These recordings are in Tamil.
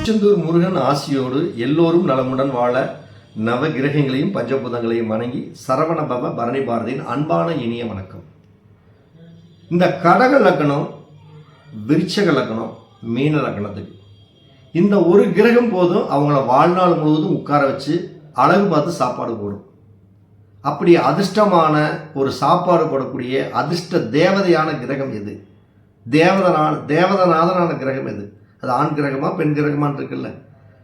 திருச்செந்தூர் முருகன் ஆசியோடு எல்லோரும் நலமுடன் வாழ நவ கிரகங்களையும் பஞ்சபூதங்களையும் வணங்கி சரவண பவ பரணி பாரதியின் அன்பான இனிய வணக்கம். இந்த கடக லக்னம், விருச்சக லக்னம், மீன லக்னத்துக்கு இந்த ஒரு கிரகம் போதும் அவங்கள வாழ்நாள் முழுவதும் உட்கார வச்சு அழகு பார்த்து சாப்பாடு போடும். அப்படி அதிர்ஷ்டமான ஒரு சாப்பாடு போடக்கூடிய அதிர்ஷ்ட தேவதையான கிரகம் எது? தேவதநாதனான கிரகம் எது? அது ஆண் கிரகமா பெண் கிரகமான்னு இருக்குல்ல.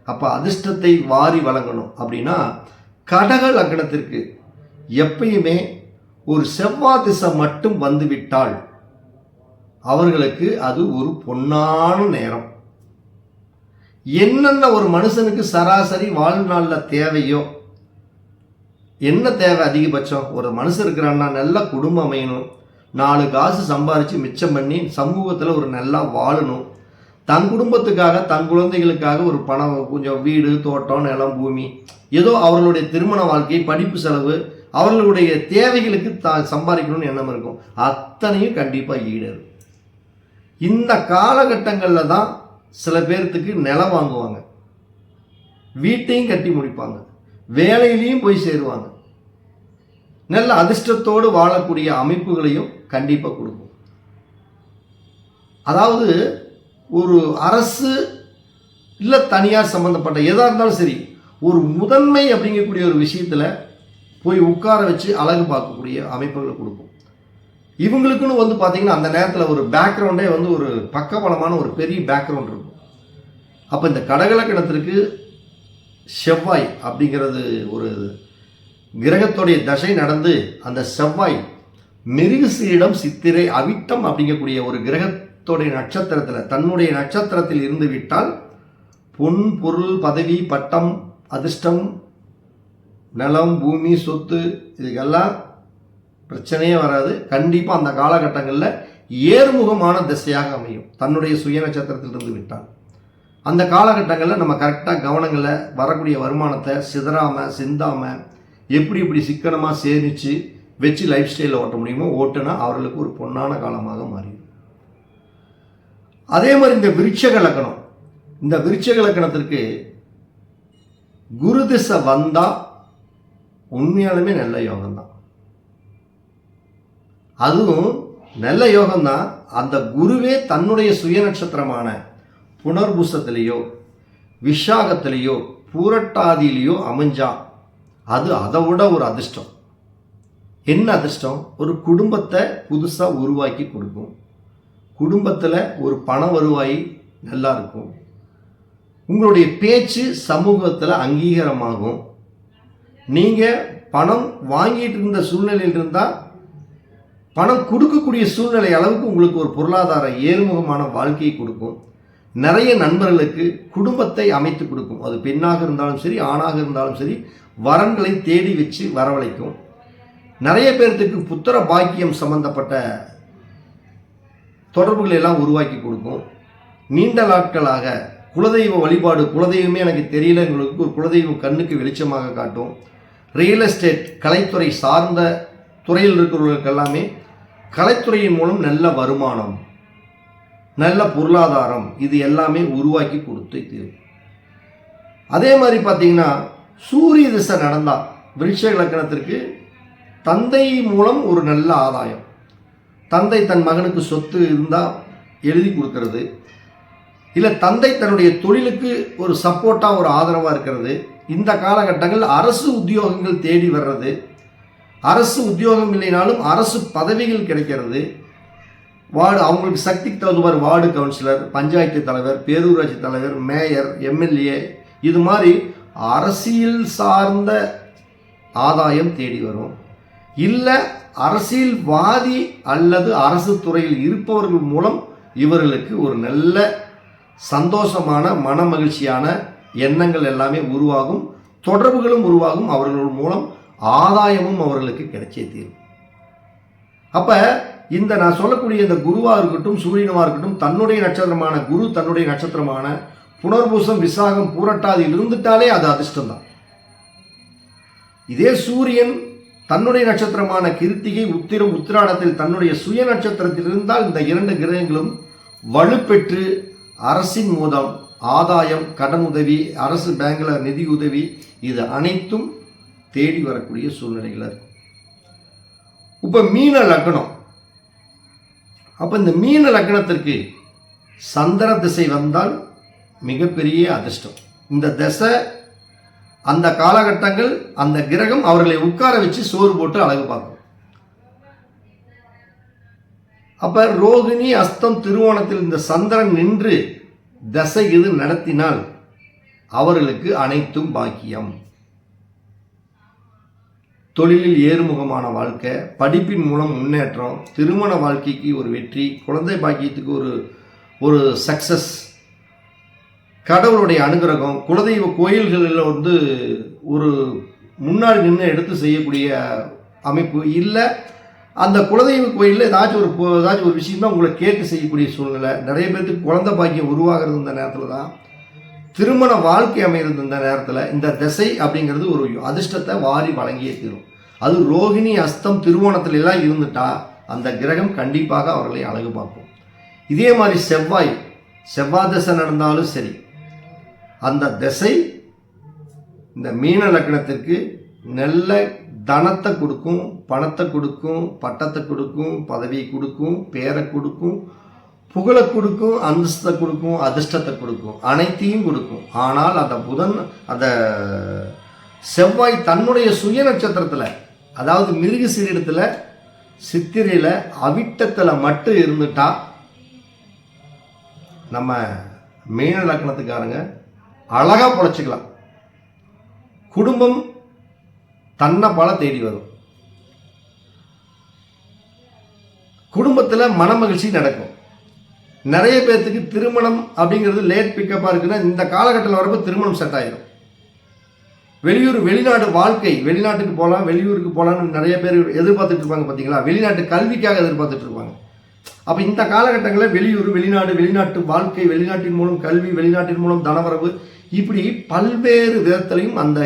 அப்போ அதிர்ஷ்டத்தை வாரி வழங்கணும் அப்படின்னா கடக லக்னத்திற்கு எப்பயுமே ஒரு செவ்வாய் திசை மட்டும் வந்துவிட்டால் அவர்களுக்கு அது ஒரு பொன்னான நேரம். என்னென்ன ஒரு மனுஷனுக்கு சராசரி வாழ்நாளில் தேவையோ, என்ன தேவை அதிகபட்சம்? ஒரு மனுஷன் இருக்கிறான்னா நல்ல குடும்பம் அமையணும், 4 காசு சம்பாதிச்சு மிச்சம் பண்ணி சமூகத்தில் ஒரு நல்லா வாழணும், தன் குடும்பத்துக்காக தன் குழந்தைகளுக்காக ஒரு பணம், கொஞ்சம் வீடு தோட்டம் நிலம் பூமி, ஏதோ அவர்களுடைய திருமண வாழ்க்கை படிப்பு செலவு அவர்களுடைய தேவைகளுக்கு சம்பாதிக்கணும்னு எண்ணம் இருக்கும். அத்தனையும் கண்டிப்பாக ஈடேறும். இந்த காலகட்டங்களில் தான் சில பேர்த்துக்கு நிலம் வாங்குவாங்க, வீட்டையும் கட்டி முடிப்பாங்க, வேலையிலையும் போய் சேருவாங்க. நல்ல அதிர்ஷ்டத்தோடு வாழக்கூடிய அமைப்புகளையும் கண்டிப்பாக கொடுக்கும். அதாவது ஒரு அரசு இல்லை தனியார் சம்பந்தப்பட்ட எதாக இருந்தாலும் சரி, ஒரு முதன்மை அப்படிங்கக்கூடிய ஒரு விஷயத்தில் போய் உட்கார வச்சு அழகு பார்க்கக்கூடிய அமைப்புகளை கொடுக்கும். இவங்களுக்குன்னு வந்து பார்த்திங்கன்னா அந்த நேரத்தில் ஒரு பேக்ரவுண்டே வந்து ஒரு பக்கபலமான ஒரு பெரிய பேக்ரவுண்ட் இருக்கும். அப்போ இந்த கடகலக்கணத்திற்கு செவ்வாய் அப்படிங்கிறது ஒரு கிரகத்துடைய தசை நடந்து அந்த செவ்வாய் மிருகசீரிடம் சித்திரை அவிட்டம் அப்படிங்கக்கூடிய ஒரு கிரகத்துடைய நட்சத்திரத்தில் தன்னுடைய நட்சத்திரத்தில் இருந்து விட்டால் பொன் பொருள் பதவி பட்டம் அதிர்ஷ்டம் நிலம் பூமி சொத்து இதுக்கெல்லாம் பிரச்சனையே வராது. கண்டிப்பாக அந்த காலகட்டங்களில் ஏறுமுகமான திசையாக அமையும். தன்னுடைய சுய நட்சத்திரத்தில் இருந்து விட்டால் அந்த காலகட்டங்களில் நம்ம கரெக்டாக கவனங்களில் வரக்கூடிய வருமானத்தை சிந்தாமல் எப்படி சிக்கனமாக சேமித்து வச்சு லைஃப் ஸ்டைலில் ஓட்ட முடியுமோ ஓட்டுனா அவர்களுக்கு ஒரு பொன்னான காலமாக மாறிடும். அதே மாதிரி இந்த விருட்சக லக்னத்திற்கு குரு திசை வந்தால் உண்மையாலுமே நல்ல யோகம்தான். அதுவும் நல்ல யோகம்தான். அந்த குருவே தன்னுடைய சுய நட்சத்திரமான புனர்பூசத்திலேயோ விஷாகத்திலேயோ பூரட்டாதியிலேயோ அமைஞ்சா அது அதை விட ஒரு அதிர்ஷ்டம். என்ன அதிர்ஷ்டம்? ஒரு குடும்பத்தை புதுசாக உருவாக்கி கொடுக்கும். குடும்பத்தில் ஒரு பண வருவாய் நல்லா இருக்கும். உங்களுடைய பேச்சு சமூகத்தில் அங்கீகாரமாகும். நீங்கள் பணம் வாங்கிட்டு இருந்த சூழ்நிலையில் இருந்தால் பணம் கொடுக்கக்கூடிய சூழ்நிலை அளவுக்கு உங்களுக்கு ஒரு பொருளாதார ஏறுமுகமான வாழ்க்கையை கொடுக்கும். நிறைய நண்பர்களுக்கு குடும்பத்தை அமைத்து கொடுக்கும். அது பெண்ணாக இருந்தாலும் சரி ஆணாக இருந்தாலும் சரி வரன்களை தேடி வச்சு வரவழைக்கும். நிறைய பேர்த்துக்கு புத்திர பாக்கியம் சம்பந்தப்பட்ட தொடர்புகளை எல்லாம் உருவாக்கி கொடுக்கும். நீண்ட நாட்களாக குலதெய்வ வழிபாடு, குலதெய்வமே எனக்கு தெரியல, உங்களுக்கு ஒரு குலதெய்வம் கண்ணுக்கு வெளிச்சமாக காட்டும். ரியல் எஸ்டேட் கலைத்துறை சார்ந்த துறையில் இருக்கிறவர்களுக்கு எல்லாமே கலைத்துறையின் மூலம் நல்ல வருமானம், நல்ல பொருளாதாரம் இது எல்லாமே உருவாக்கி கொடுத்து தீரும். அதே மாதிரி பார்த்தீங்கன்னா சூரிய திசை நடந்தால் விருட்சக லக்னத்திற்கு தந்தை மூலம் ஒரு நல்ல ஆதாயம். தந்தை தன் மகனுக்கு சொத்து இருந்தால் எழுதி கொடுக்கறது, இல்லை தந்தை தன்னுடைய தொழிலுக்கு ஒரு சப்போர்ட்டாக ஒரு ஆதரவாக இருக்கிறது. இந்த காலகட்டங்கள் அரசு உத்தியோகங்கள் தேடி வர்றது, அரசு உத்தியோகம் இல்லைனாலும் அரசு பதவிகள் கிடைக்கிறது. அவங்களுக்கு சக்திக்கு தகுந்தவாறு வார்டு கவுன்சிலர், பஞ்சாயத்து தலைவர், பேரூராட்சி தலைவர், மேயர், எம்எல்ஏ இது மாதிரி அரசியல் சார்ந்த ஆதாயம் தேடி வரும். இல்லை அரசியல்வாதி அல்லது அரசு துறையில் இருப்பவர்கள் மூலம் இவர்களுக்கு ஒரு நல்ல சந்தோஷமான மன மகிழ்ச்சியான எண்ணங்கள் எல்லாமே உருவாகும், தொடர்புகளும் உருவாகும். அவர்கள் மூலம் ஆதாயமும் அவர்களுக்கு கிடைச்சே தீரும். அப்போ இந்த நான் சொல்லக்கூடிய இந்த குருவாக இருக்கட்டும் சூரியனமாக இருக்கட்டும் தன்னுடைய நட்சத்திரமான குரு தன்னுடைய நட்சத்திரமான புனர்பூசம் விசாகம் பூரட்டாதியில் இருந்துட்டாலே அது அதிர்ஷ்டம்தான். இதே சூரியன் தன்னுடைய நட்சத்திரமான கிருத்திகை உத்திரம் உத்திராடத்தில் தன்னுடைய சுய நட்சத்திரத்தில் இருந்தால் இந்த 2 கிரகங்களும் வலுப்பெற்று அரசின் மூலம் ஆதாயம், கடன் உதவி, அரசு பேங்க்ல நிதி உதவி, இது அனைத்தும் தேடி வரக்கூடிய சூழ்நிலைகள் இருக்கும். இப்போ மீன லக்னம், அப்போ இந்த மீன லக்னத்திற்கு சந்திர திசை வந்தால் மிகப்பெரிய அதிர்ஷ்டம். இந்த திசை, அந்த காலகட்டங்கள், அந்த கிரகம் அவர்களை உட்கார வச்சு சோறு போட்டு அழகு பார்க்கும். அப்ப ரோகிணி, அஸ்தம், திருவோணத்தில் இந்த சந்திரன் நின்று தசை இது நடத்தினால் அவர்களுக்கு அனைத்தும் பாக்கியம். தொழிலில் ஏறுமுகமான வாழ்க்கை, படிப்பின் மூலம் முன்னேற்றம், திருமண வாழ்க்கைக்கு ஒரு வெற்றி, குழந்தை பாக்கியத்துக்கு ஒரு சக்சஸ், கடவுளுடைய அனுகிரகம், குலதெய்வ கோயில்களில் ஒரு முன்னாடி நின்று எடுத்து செய்யக்கூடிய அமைப்பு இல்லை. அந்த குலதெய்வ கோயிலில் ஏதாச்சும் ஒரு விஷயம் தான் உங்களை கேட்டு செய்யக்கூடிய சூழ்நிலை. நிறைய பேருக்கு குழந்தை பாக்கியம் உருவாகிறது இந்த நேரத்தில் தான். திருமண வாழ்க்கை அமைகிறது இந்த நேரத்தில். இந்த திசை அப்படிங்கிறது ஒரு அதிர்ஷ்டத்தை வாரி வழங்கியே தீரும். அது ரோகிணி, அஸ்தம், திருவோணத்துல எல்லாம் இருந்துட்டா அந்த கிரகம் கண்டிப்பாக அவர்களை அழகு பார்க்கும். இதே மாதிரி செவ்வாய் திசை நடந்தாலும் சரி, அந்த திசை இந்த மீன லக்னத்திற்கு நல்ல தனத்தை கொடுக்கும், பணத்தை கொடுக்கும், பட்டத்தை கொடுக்கும், பதவியை கொடுக்கும், பேரை கொடுக்கும், புகழை கொடுக்கும், அந்தஸ்தை கொடுக்கும், அதிர்ஷ்டத்தை கொடுக்கும், அனைத்தையும் கொடுக்கும். ஆனால் அந்த செவ்வாய் தன்னுடைய சுய நட்சத்திரத்தில், அதாவது மிருகசீரிடத்தில், சித்திரையில், அவிட்டத்தில் மட்டும் இருந்துட்டா நம்ம மீன லக்னத்துக்காரங்க அழகா பொழைச்சிக்கலாம். குடும்பம் தன்னை பல தேடி வரும். குடும்பத்தில் மன மகிழ்ச்சி நடக்கும். நிறைய பேர்த்துக்கு திருமணம் அப்படிங்கிறது லேட் பிக்கப்பாக இருக்குன்னா இந்த காலகட்டத்தில் வரப்போ திருமணம் செட் ஆயிடும். வெளிநாடு வாழ்க்கை, வெளிநாட்டுக்கு போகலாம், வெளியூருக்கு போகலான்னு நிறைய பேர் எதிர்பார்த்துட்டு இருப்பாங்க. பார்த்தீங்களா, வெளிநாட்டு கல்விக்காக எதிர்பார்த்துட்டு இருப்பாங்க. அப்போ இந்த காலகட்டங்களில் வெளிநாட்டு வாழ்க்கை, வெளிநாட்டின் மூலம் கல்வி, வெளிநாட்டின் மூலம் தனவரவு, இப்படி பல்வேறு விதத்திலையும் அந்த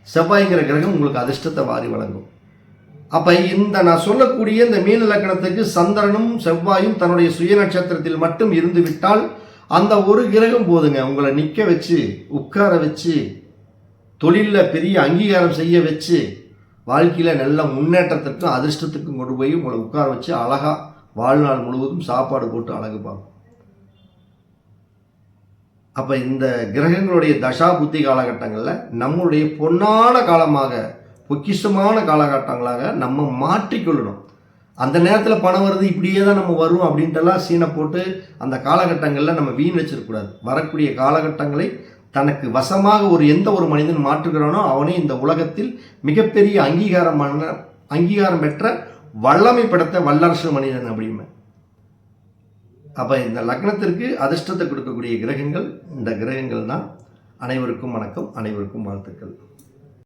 செவ்வாய்ங்கிற கிரகம் உங்களுக்கு அதிர்ஷ்டத்தை வாரி வழங்கும். அப்போ நான் சொல்லக்கூடிய இந்த மீன லக்னத்துக்கு சந்திரனும் செவ்வாயும் தன்னுடைய சுய நட்சத்திரத்தில் மட்டும் இருந்து விட்டால் அந்த ஒரு கிரகம் போதுங்க உங்களை நிற்க வச்சு, உட்கார வச்சு, தொழிலில் பெரிய அங்கீகாரம் செய்ய வச்சு, வாழ்க்கையில் நல்ல முன்னேற்றத்திற்கும் அதிர்ஷ்டத்துக்கும் கொண்டு போய் உங்களை உட்கார வச்சு அழகாக வாழ்நாள் முழுவதும் சாப்பாடு போட்டு அழகு பார்க்கும். அப்போ இந்த கிரகங்களுடைய தசா புத்தி காலகட்டங்களில் நம்மளுடைய பொன்னான காலமாக, பொக்கிஷமான காலகட்டங்களாக நம்ம மாற்றிக்கொள்ளணும். அந்த நேரத்தில் பணம் வருது, இப்படியே தான் நம்ம வரும் அப்படின்ட்டுலாம் சீனை போட்டு அந்த காலகட்டங்களில் நம்ம வீண் வச்சிருக்கக்கூடாது. வரக்கூடிய காலகட்டங்களை தனக்கு வசமாக எந்த ஒரு மனிதன் மாற்றுகிறானோ அவனே இந்த உலகத்தில் மிகப்பெரிய அங்கீகாரம் பெற்ற வல்லமை படைத்த வல்லரசு மனிதன் அப்படிமே. அப்போ இந்த லக்னத்திற்கு அதிர்ஷ்டத்தை கொடுக்கக்கூடிய கிரகங்கள் இந்த கிரகங்கள் தான். அனைவருக்கும் வணக்கம், அனைவருக்கும் வாழ்த்துக்கள்.